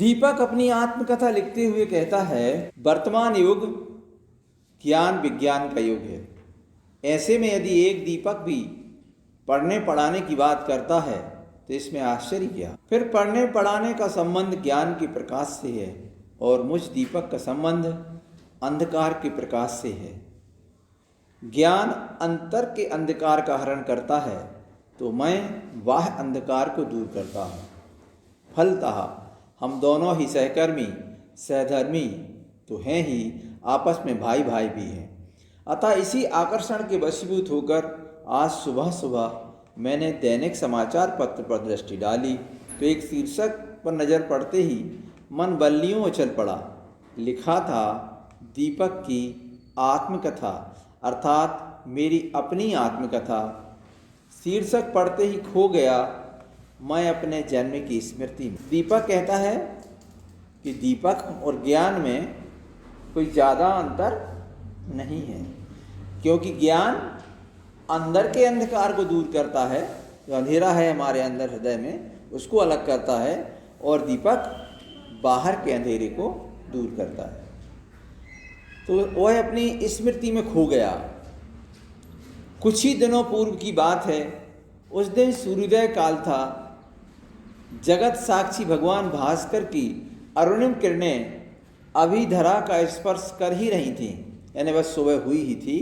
दीपक अपनी आत्मकथा लिखते हुए कहता है, वर्तमान युग ज्ञान विज्ञान का युग है। ऐसे में यदि एक दीपक भी पढ़ने पढ़ाने की बात करता है तो इसमें आश्चर्य क्या। फिर पढ़ने पढ़ाने का संबंध ज्ञान के प्रकाश से है और मुझ दीपक का संबंध अंधकार के प्रकाश से है। ज्ञान अंतर के अंधकार का हरण करता है तो मैं बाह्य अंधकार को दूर करता हूँ। फलतः हम दोनों ही सहकर्मी सहधर्मी तो हैं ही, आपस में भाई भाई भी हैं। अतः इसी आकर्षण के वशीभूत होकर आज सुबह सुबह मैंने दैनिक समाचार पत्र पर दृष्टि डाली तो एक शीर्षक पर नज़र पड़ते ही मन बल्लियों उछल पड़ा। लिखा था, दीपक की आत्मकथा, अर्थात मेरी अपनी आत्मकथा। शीर्षक पढ़ते ही खो गया मैं अपने जन्म की स्मृति में। दीपक कहता है कि दीपक और ज्ञान में कोई ज़्यादा अंतर नहीं है, क्योंकि ज्ञान अंदर के अंधकार को दूर करता है, जो अंधेरा है हमारे अंदर हृदय में उसको अलग करता है, और दीपक बाहर के अंधेरे को दूर करता है। तो वह अपनी स्मृति में खो गया। कुछ ही दिनों पूर्व की बात है। उस दिन सूर्योदय काल था। जगत साक्षी भगवान भास्कर की अरुणिम किरणें अभी धरा का स्पर्श कर ही रही थीं, यानी बस सुबह हुई ही थी।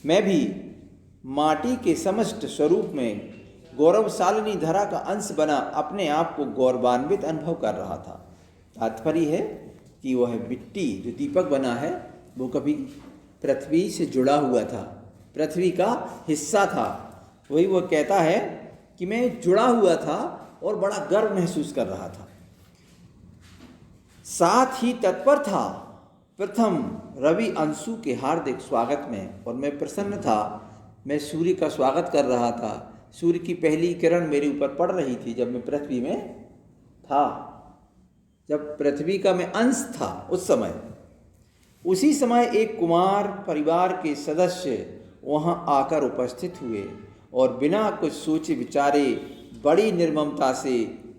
मैं भी माटी के समस्त स्वरूप में गौरवशालिनी धरा का अंश बना अपने आप को गौरवान्वित अनुभव कर रहा था। तात्पर्य है कि वह मिट्टी जो दीपक बना है वो कभी पृथ्वी से जुड़ा हुआ था, पृथ्वी का हिस्सा था। वही वो कहता है कि मैं जुड़ा हुआ था और बड़ा गर्व महसूस कर रहा था। साथ ही तत्पर था प्रथम रवि अंशु के हार्दिक स्वागत में, और मैं प्रसन्न था। मैं सूर्य का स्वागत कर रहा था। सूर्य की पहली किरण मेरे ऊपर पड़ रही थी जब मैं पृथ्वी में था, जब पृथ्वी का मैं अंश था उस समय। उसी समय एक कुमार परिवार के सदस्य वहां आकर उपस्थित हुए और बिना कुछ सोचे विचारे बड़ी निर्ममता से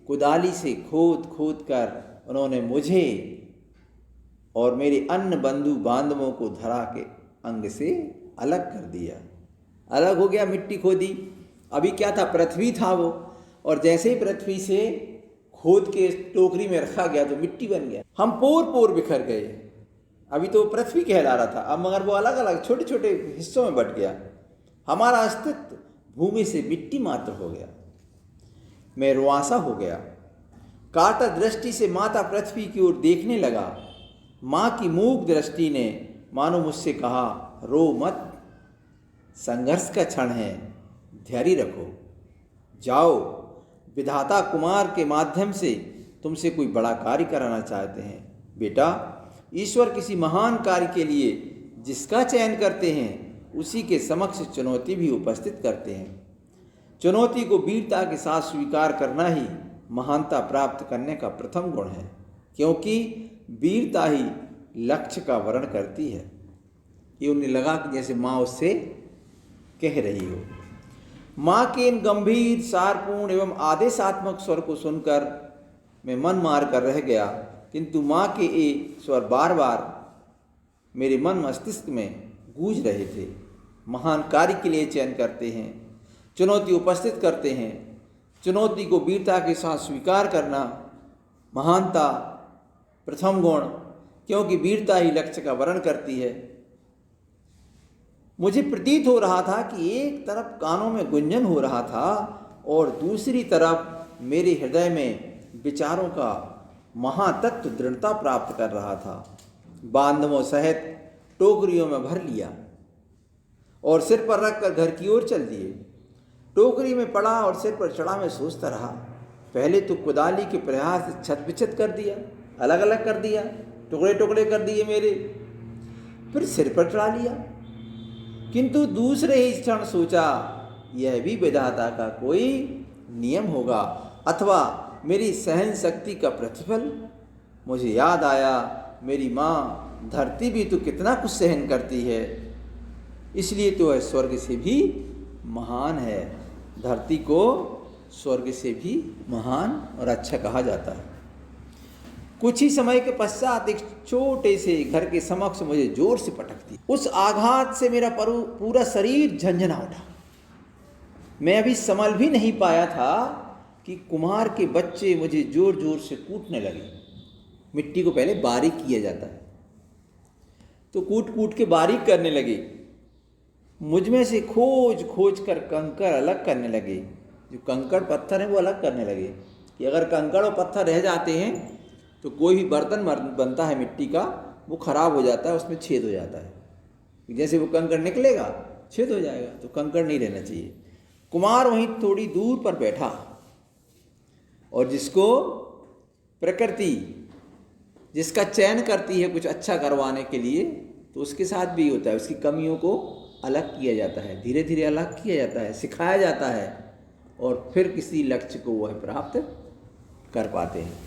कुदाली से खोद खोद कर उन्होंने मुझे और मेरे अन्य बंधु बांधवों को धरा के अंग से अलग कर दिया। अलग हो गया, मिट्टी खोदी। अभी क्या था, पृथ्वी था वो, और जैसे ही पृथ्वी से खोद के टोकरी में रखा गया तो मिट्टी बन गया। हम पोर पोर बिखर गए। अभी तो पृथ्वी कहला रहा था, अब मगर वो अलग अलग छोटे छोटे हिस्सों में बट गया। हमारा अस्तित्व भूमि से मिट्टी मात्र हो गया। मैं रुआसा हो गया। कातर दृष्टि से माता पृथ्वी की ओर देखने लगा। माँ की मूक दृष्टि ने मानो मुझसे कहा, रो मत, संघर्ष का क्षण है, धैर्य रखो। जाओ, विधाता कुमार के माध्यम से तुमसे कोई बड़ा कार्य कराना चाहते हैं। बेटा, ईश्वर किसी महान कार्य के लिए जिसका चयन करते हैं उसी के समक्ष चुनौती भी उपस्थित करते हैं। चुनौती को वीरता के साथ स्वीकार करना ही महानता प्राप्त करने का प्रथम गुण है, क्योंकि वीरता ही लक्ष्य का वर्ण करती है। ये उन्हें लगा कि जैसे माँ उससे कह रही हो। माँ के इन गंभीर सारपूर्ण एवं आदेशात्मक स्वर को सुनकर मैं मन मार कर रह गया, किंतु माँ के ये स्वर बार बार मेरे मन मस्तिष्क में गूंज रहे थे। महान कार्य के लिए चयन करते हैं, चुनौती उपस्थित करते हैं। चुनौती को वीरता के साथ स्वीकार करना महानता प्रथम गुण, क्योंकि वीरता ही लक्ष्य का वर्ण करती है। मुझे प्रतीत हो रहा था कि एक तरफ कानों में गुंजन हो रहा था और दूसरी तरफ मेरे हृदय में विचारों का महातत्व दृढ़ता प्राप्त कर रहा था। बांधवों सहित टोकरियों में भर लिया और सिर पर रखकर घर की ओर चल दिए। टोकरी में पड़ा और सिर पर चढ़ा मैं सोचता रहा। पहले तो कुदाली के प्रयास से छत विछत कर दिया, अलग अलग कर दिया, टुकड़े टुकड़े कर दिए मेरे, फिर सिर पर चढ़ा लिया। किंतु दूसरे ही क्षण सोचा, यह भी विधाता का कोई नियम होगा अथवा मेरी सहन शक्ति का प्रतिफल। मुझे याद आया, मेरी माँ धरती भी तो कितना कुछ सहन करती है, इसलिए तो वह स्वर्ग से भी महान है। धरती को स्वर्ग से भी महान और अच्छा कहा जाता है। कुछ ही समय के पश्चात एक छोटे से घर के समक्ष मुझे जोर से पटक दी। उस आघात से मेरा पूरा शरीर झंझना उठा। मैं अभी संभल भी नहीं पाया था कि कुम्हार के बच्चे मुझे जोर जोर से कूटने लगे। मिट्टी को पहले बारीक किया जाता है, तो कूट कूट के बारीक करने लगे। मुझ में से खोज खोज कर कंकड़ अलग करने लगे। जो कंकड़ पत्थर हैं वो अलग करने लगे कि अगर कंकड़ और पत्थर रह जाते हैं तो कोई भी बर्तन बनता है मिट्टी का, वो खराब हो जाता है, उसमें छेद हो जाता है। जैसे वो कंकड़ निकलेगा छेद हो जाएगा, तो कंकड़ नहीं रहना चाहिए। कुम्हार वहीं थोड़ी दूर पर बैठा, और जिसको प्रकृति जिसका चयन करती है कुछ अच्छा करवाने के लिए, तो उसके साथ भी होता है। उसकी कमियों को अलग किया जाता है, धीरे धीरे अलग किया जाता है, सिखाया जाता है, और फिर किसी लक्ष्य को वह प्राप्त कर पाते हैं।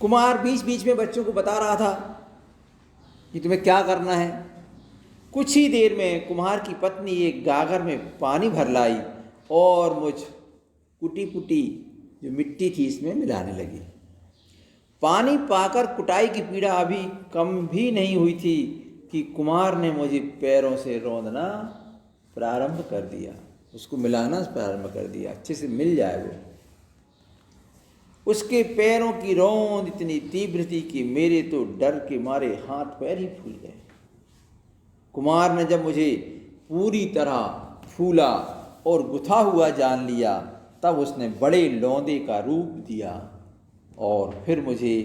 कुम्हार बीच बीच में बच्चों को बता रहा था कि तुम्हें क्या करना है। कुछ ही देर में कुम्हार की पत्नी एक गागर में पानी भर लाई और मुझ कुटी पुटी जो मिट्टी थी इसमें मिलाने लगी। पानी पाकर कुटाई की पीड़ा अभी कम भी नहीं हुई थी कि कुम्हार ने मुझे पैरों से रौंदना प्रारंभ कर दिया। उसको मिलाना प्रारंभ कर दिया, अच्छे से मिल जाए वो। उसके पैरों की रौंद इतनी तीव्र थी कि मेरे तो डर के मारे हाथ पैर ही फूल गए। कुम्हार ने जब मुझे पूरी तरह फूला और गुथा हुआ जान लिया, तब उसने बड़े लौंदे का रूप दिया और फिर मुझे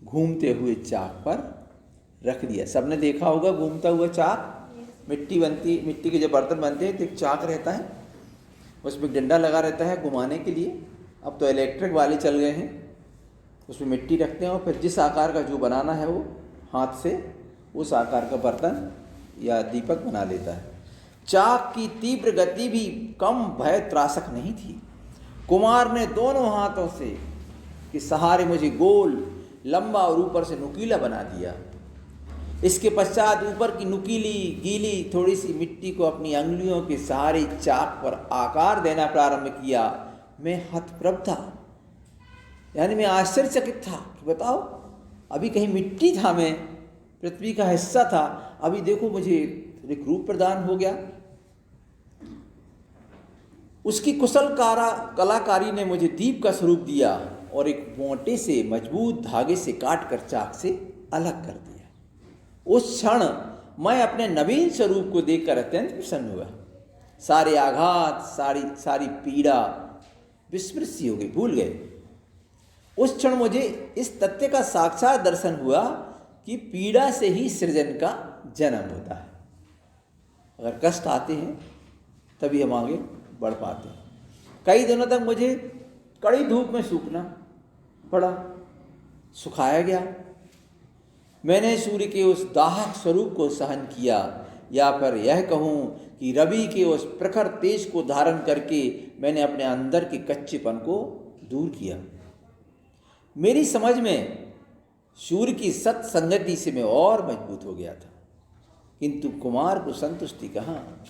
घूमते हुए चाक पर रख दिया। सबने देखा होगा घूमता हुआ चाक, मिट्टी के जब बर्तन बनते हैं तो एक चाक रहता है, उसमें डंडा लगा रहता है घुमाने के लिए। अब तो इलेक्ट्रिक वाले चल गए हैं, उसमें मिट्टी रखते हैं और फिर जिस आकार का जो बनाना है वो हाथ से उस आकार का बर्तन या दीपक बना लेता है। चाक की तीव्र गति भी कम भय त्रासक नहीं थी। कुम्हार ने दोनों हाथों से के सहारे मुझे गोल, लंबा और ऊपर से नुकीला बना दिया। इसके पश्चात ऊपर की नुकीली गीली थोड़ी सी मिट्टी को अपनी अंगुलियों के सहारे चाक पर आकार देना प्रारंभ किया। मैं हतप्रभ था, यानी मैं आश्चर्यचकित था कि बताओ, अभी कहीं मिट्टी था, मैं पृथ्वी का हिस्सा था, अभी देखो मुझे एक रूप प्रदान हो गया। उसकी कुशल कलाकारी ने मुझे दीप का स्वरूप दिया और एक मोटे से मजबूत धागे से काट कर चाक से अलग कर दिया। उस क्षण मैं अपने नवीन स्वरूप को देखकर अत्यंत प्रसन्न हुआ। सारे आघात, सारी पीड़ा विस्मृत सी हो गई, भूल गए। उस क्षण मुझे इस तथ्य का साक्षात दर्शन हुआ कि पीड़ा से ही सृजन का जन्म होता है। अगर कष्ट आते हैं तभी हम आगे बढ़ पाते हैं। कई दिनों तक मुझे कड़ी धूप में सूखना पड़ा, सुखाया गया। मैंने सूर्य के उस दाहक स्वरूप को सहन किया, या फिर यह कहूँ कि रवि के उस प्रखर तेज को धारण करके मैंने अपने अंदर के कच्चेपन को दूर किया। मेरी समझ में सूर्य की सत्संगति से मैं और मजबूत हो गया था, किंतु कुमार को संतुष्टि कहाँ।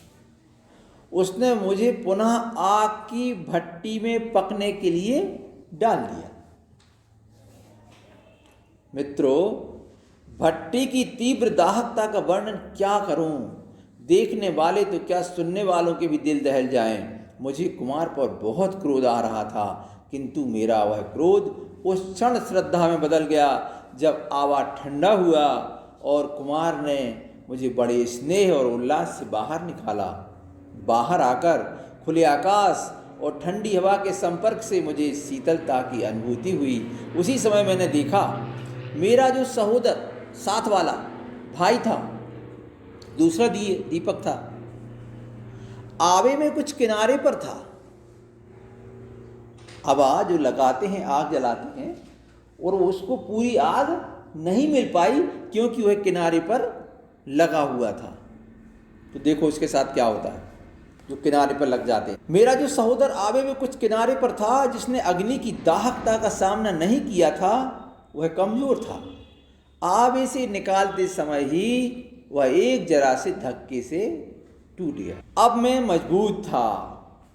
उसने मुझे पुनः आग की भट्टी में पकने के लिए डाल दिया। मित्रों, भट्टी की तीव्र दाहकता का वर्णन क्या करूं, देखने वाले तो क्या सुनने वालों के भी दिल दहल जाएं। मुझे कुमार पर बहुत क्रोध आ रहा था, किंतु मेरा वह क्रोध उस क्षण श्रद्धा में बदल गया जब आवा ठंडा हुआ और कुमार ने मुझे बड़े स्नेह और उल्लास से बाहर निकाला। बाहर आकर खुले आकाश और ठंडी हवा के संपर्क से मुझे शीतलता की अनुभूति हुई। उसी समय मैंने देखा मेरा जो सहोदर साथ वाला भाई था, दूसरा दीपक था, आवे में कुछ किनारे पर था। हवा जो लगाते हैं, आग जलाते हैं, और उसको पूरी आग नहीं मिल पाई क्योंकि वह किनारे पर लगा हुआ था। तो देखो उसके साथ क्या होता है जो किनारे पर लग जाते हैं। मेरा जो सहोदर आवे में कुछ किनारे पर था, जिसने अग्नि की दाहकता का सामना नहीं किया था, वह कमजोर था। आवे से निकालते समय ही वह एक जरा से धक्के से टूट गया। अब मैं मजबूत था।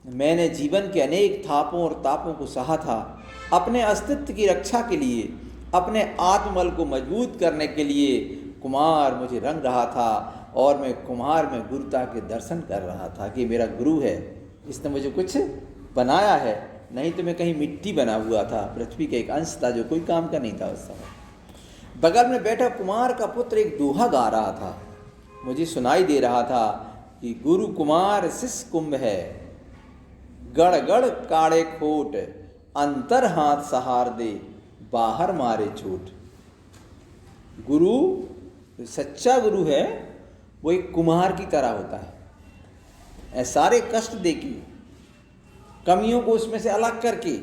मैंने जीवन के अनेक थापों और तापों को सहा था। अपने अस्तित्व की रक्षा के लिए, अपने आत्मबल को मजबूत करने के लिए कुम्हार मुझे रंग रहा था और मैं कुम्हार में गुरुता के दर्शन कर रहा था कि मेरा गुरु है, इसने मुझे कुछ बनाया है, नहीं तो मैं कहीं मिट्टी बना हुआ था, पृथ्वी का एक अंश था जो कोई काम का नहीं था उस समय। बगल में बैठा कुमार का पुत्र एक दोहा गा रहा था। मुझे सुनाई दे रहा था कि गुरु कुमार शिष्य कुंभ है, गड़ गड़ काड़े खोट, अंतर हाथ सहार दे, बाहर मारे चोट। गुरु, सच्चा गुरु है वो एक कुम्हार की तरह होता है, सारे कष्ट देके, कमियों को उसमें से अलग करके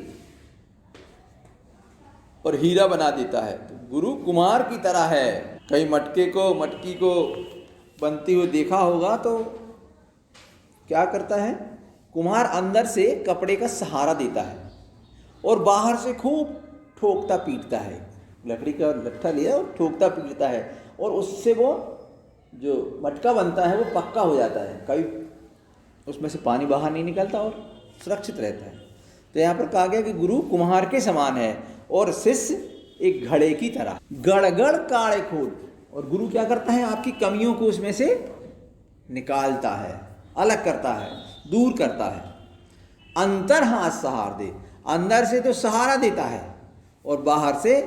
और हीरा बना देता है। तो गुरु कुम्हार की तरह है। कई मटकी को बनती हुई देखा होगा तो क्या करता है, कुम्हार अंदर से कपड़े का सहारा देता है और बाहर से खूब ठोकता पीटता है, लकड़ी का लट्ठा लिया और ठोकता पीटता है, और उससे वो जो मटका बनता है वो पक्का हो जाता है, कभी उसमें से पानी बाहर नहीं निकलता और सुरक्षित रहता है। तो यहाँ पर कहा गया कि गुरु कुम्हार के समान है और शिष्य एक घड़े की तरह, गड़गड़ काड़े खोट। और गुरु क्या करता है, आपकी कमियों को उसमें से निकालता है, अलग करता है, दूर करता है। अंतर हाथ सहार दे, अंदर से तो सहारा देता है और बाहर से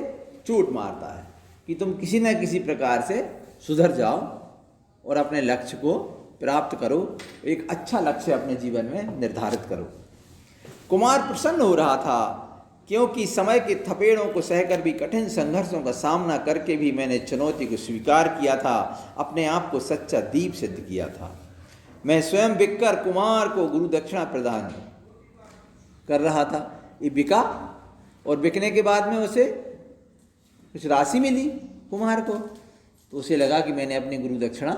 चोट मारता है कि तुम किसी न किसी प्रकार से सुधर जाओ और अपने लक्ष्य को प्राप्त करो, एक अच्छा लक्ष्य अपने जीवन में निर्धारित करो। कुमार प्रसन्न हो रहा था क्योंकि समय के थपेड़ों को सहकर भी, कठिन संघर्षों का सामना करके भी मैंने चुनौती को स्वीकार किया था, अपने आप को सच्चा दीप सिद्ध किया था। मैं स्वयं बिककर कुमार को गुरु दक्षिणा प्रदान कर रहा था। ये बिका और बिकने के बाद में उसे कुछ राशि मिली कुम्हार को, तो उसे लगा कि मैंने अपनी गुरु दक्षिणा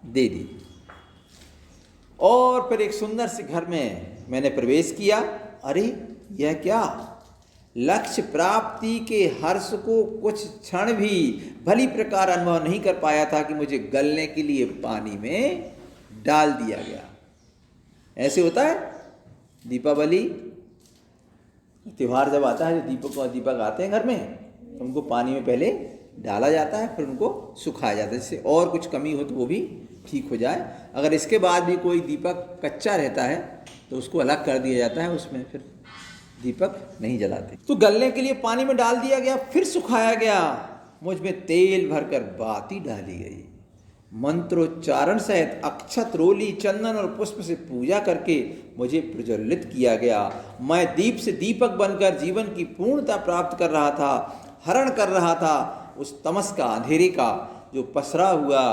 दे दी। और फिर एक सुंदर से घर में मैंने प्रवेश किया। अरे यह क्या, लक्ष्य प्राप्ति के हर्ष को कुछ क्षण भी भली प्रकार अनुभव नहीं कर पाया था कि मुझे गलने के लिए पानी में डाल दिया गया। ऐसे होता है, दीपावली त्योहार जब आता है, जो दीपक आते हैं घर में, तो उनको पानी में पहले डाला जाता है, फिर उनको सुखाया जाता है, जिससे और कुछ कमी हो तो वो भी ठीक हो जाए। अगर इसके बाद भी कोई दीपक कच्चा रहता है तो उसको अलग कर दिया जाता है, उसमें फिर दीपक नहीं जलाते। तो गलने के लिए पानी में डाल दिया गया, फिर सुखाया गया, मुझ में तेल भरकर बाती डाली गई, मंत्रोच्चारण सहित अक्षत, रोली, चंदन और पुष्प से पूजा करके मुझे प्रज्वलित किया गया। मैं दीप से दीपक बनकर जीवन की पूर्णता प्राप्त कर रहा था, हरण कर रहा था उस तमस का, अंधेरे का जो पसरा हुआ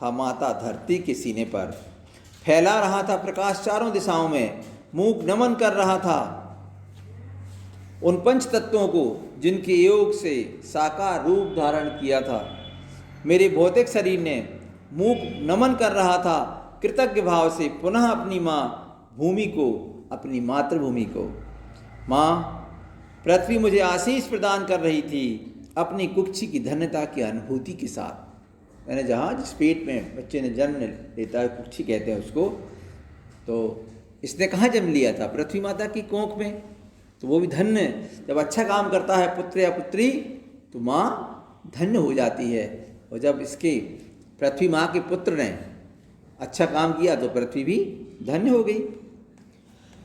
था माता धरती के सीने पर, फैला रहा था प्रकाश चारों दिशाओं में, मूक नमन कर रहा था उन पंच तत्वों को जिनके योग से साकार रूप धारण किया था। मेरे भौतिक शरीर ने मूक नमन कर रहा था कृतज्ञ भाव से पुनः अपनी माँ भूमि को, अपनी मातृभूमि को। माँ पृथ्वी मुझे आशीष प्रदान कर रही थी अपनी कुक्षी की धन्यता की अनुभूति के साथ। मैंने जहाँ जिस पेट में बच्चे ने जन्म लेता है, कुक्षी कहते हैं उसको, तो इसने कहाँ जन्म लिया था, पृथ्वी माता की कोख में। तो वो भी धन्य, जब अच्छा काम करता है पुत्र या पुत्री तो माँ धन्य हो जाती है, और जब इसके पृथ्वी माँ के पुत्र ने अच्छा काम किया तो पृथ्वी भी धन्य हो गई।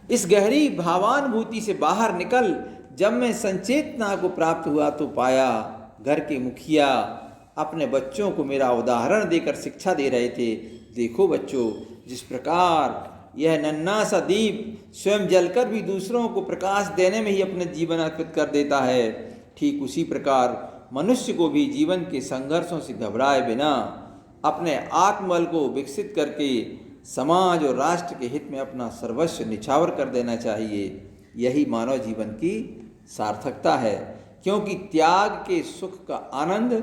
इस गहरी भावानुभूति से बाहर निकल जब मैं संचेतना को प्राप्त हुआ तो पाया घर के मुखिया अपने बच्चों को मेरा उदाहरण देकर शिक्षा दे रहे थे। देखो बच्चों, जिस प्रकार यह नन्हा सा दीप स्वयं जलकर भी दूसरों को प्रकाश देने में ही अपने जीवन अर्पित कर देता है, ठीक उसी प्रकार मनुष्य को भी जीवन के संघर्षों से घबराए बिना अपने आत्मबल को विकसित करके समाज और राष्ट्र के हित में अपना सर्वस्व निछावर कर देना चाहिए। यही मानव जीवन की सार्थकता है, क्योंकि त्याग के सुख का आनंद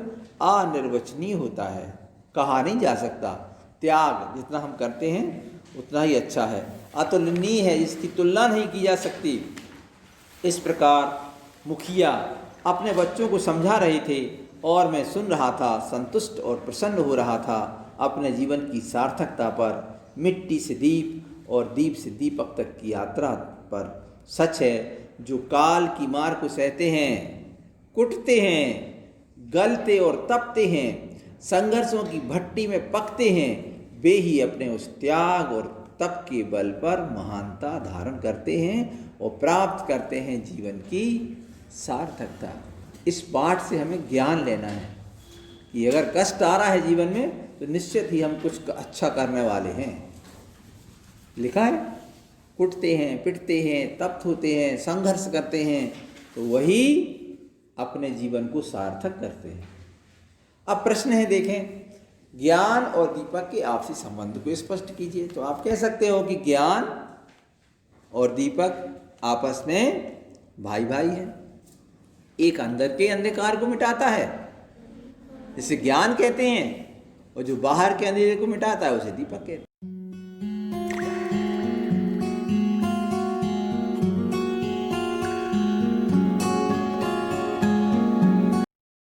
अनिर्वचनीय होता है, कहा नहीं जा सकता। त्याग जितना हम करते हैं उतना ही अच्छा है, अतुलनीय है, इसकी तुलना नहीं की जा सकती। इस प्रकार मुखिया अपने बच्चों को समझा रहे थे और मैं सुन रहा था, संतुष्ट और प्रसन्न हो रहा था अपने जीवन की सार्थकता पर, मिट्टी से दीप और दीप से दीपक तक की यात्रा पर। सच है जो काल की मार को सहते हैं, कुटते हैं, गलते और तपते हैं, संघर्षों की भट्टी में पकते हैं, वे ही अपने उस त्याग और तप के बल पर महानता धारण करते हैं और प्राप्त करते हैं जीवन की सार्थकता। इस पाठ से हमें ज्ञान लेना है कि अगर कष्ट आ रहा है जीवन में तो निश्चित ही हम कुछ अच्छा करने वाले हैं। लिखा है, कुटते हैं, पिटते हैं, तप्त होते हैं, संघर्ष करते हैं, तो वही अपने जीवन को सार्थक करते हैं। अब प्रश्न है, देखें, ज्ञान और दीपक के आपसी संबंध को स्पष्ट कीजिए। तो आप कह सकते हो कि ज्ञान और दीपक आपस में भाई भाई हैं। एक अंदर के अंधकार को मिटाता है जिसे ज्ञान कहते हैं, और जो बाहर के अंधेरे को मिटाता है उसे दीपक कहते हैं।